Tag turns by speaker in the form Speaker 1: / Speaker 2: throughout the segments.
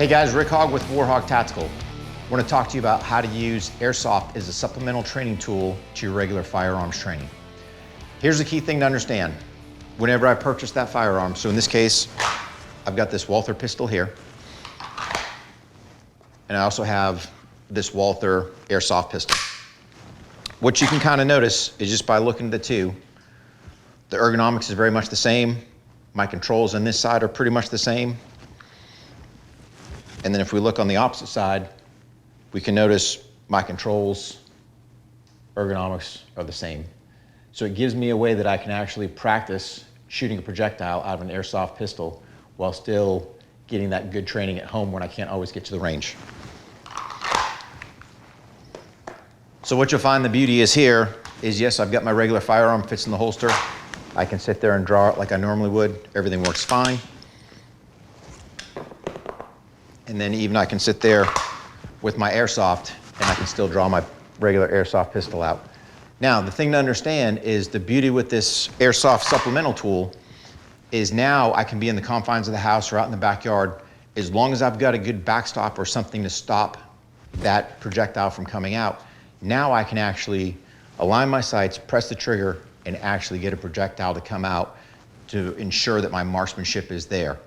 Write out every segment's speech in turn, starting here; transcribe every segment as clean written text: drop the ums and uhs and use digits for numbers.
Speaker 1: Hey guys, Rick Hogg with War HOGG Tactical. I want to talk to you about how to use Airsoft as a supplemental training tool to your regular firearms training. Here's the key thing to understand. Whenever I purchase that firearm, so in this case, I've got this Walther pistol here, and I also have this Walther Airsoft pistol. What you can kind of notice is just by looking at the two, the ergonomics is very much the same. My controls on this side are pretty much the same. And then if we look on the opposite side, we can notice my controls, ergonomics are the same. So it gives me a way that I can actually practice shooting a projectile out of an airsoft pistol while still getting that good training at home when I can't always get to the range. So what you'll find the beauty is here is, yes, I've got my regular firearm, fits in the holster. I can sit there and draw it like I normally would. Everything works fine. And then even I can sit there with my airsoft and I can still draw my regular airsoft pistol out. Now, the thing to understand is the beauty with this airsoft supplemental tool is now I can be in the confines of the house or out in the backyard. As long as I've got a good backstop or something to stop that projectile from coming out, now I can actually align my sights, press the trigger, and actually get a projectile to come out to ensure that my marksmanship is there.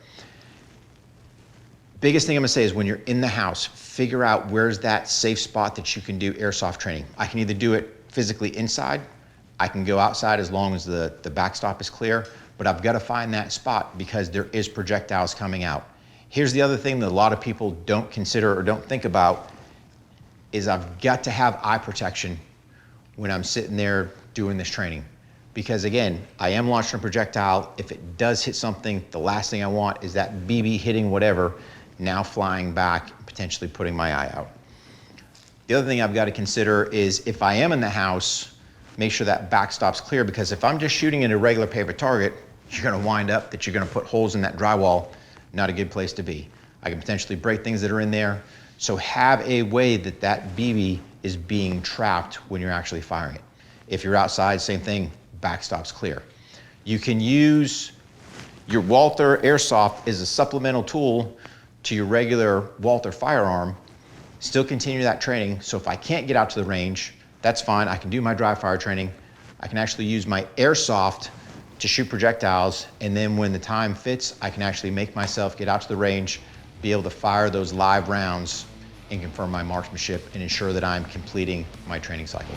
Speaker 1: Biggest thing I'm gonna say is when you're in the house, figure out where's that safe spot that you can do airsoft training. I can either do it physically inside, I can go outside as long as the backstop is clear, but I've got to find that spot because there is projectiles coming out. Here's the other thing that a lot of people don't consider or don't think about is I've got to have eye protection when I'm sitting there doing this training. Because again, I am launching a projectile. If it does hit something, the last thing I want is that BB hitting whatever, now flying back, potentially putting my eye out. The other thing I've got to consider is if I am in the house, make sure that backstop's clear, because if I'm just shooting at a regular paper target, you're gonna wind up that you're gonna put holes in that drywall. Not a good place to be. I can potentially break things that are in there. So have a way that that BB is being trapped when you're actually firing it. If you're outside, same thing, backstop's clear. You can use your Walther Airsoft as a supplemental tool to your regular Walther firearm, still continue that training. So if I can't get out to the range, that's fine. I can do my dry fire training. I can actually use my airsoft to shoot projectiles. And then when the time fits, I can actually make myself get out to the range, be able to fire those live rounds and confirm my marksmanship and ensure that I'm completing my training cycle.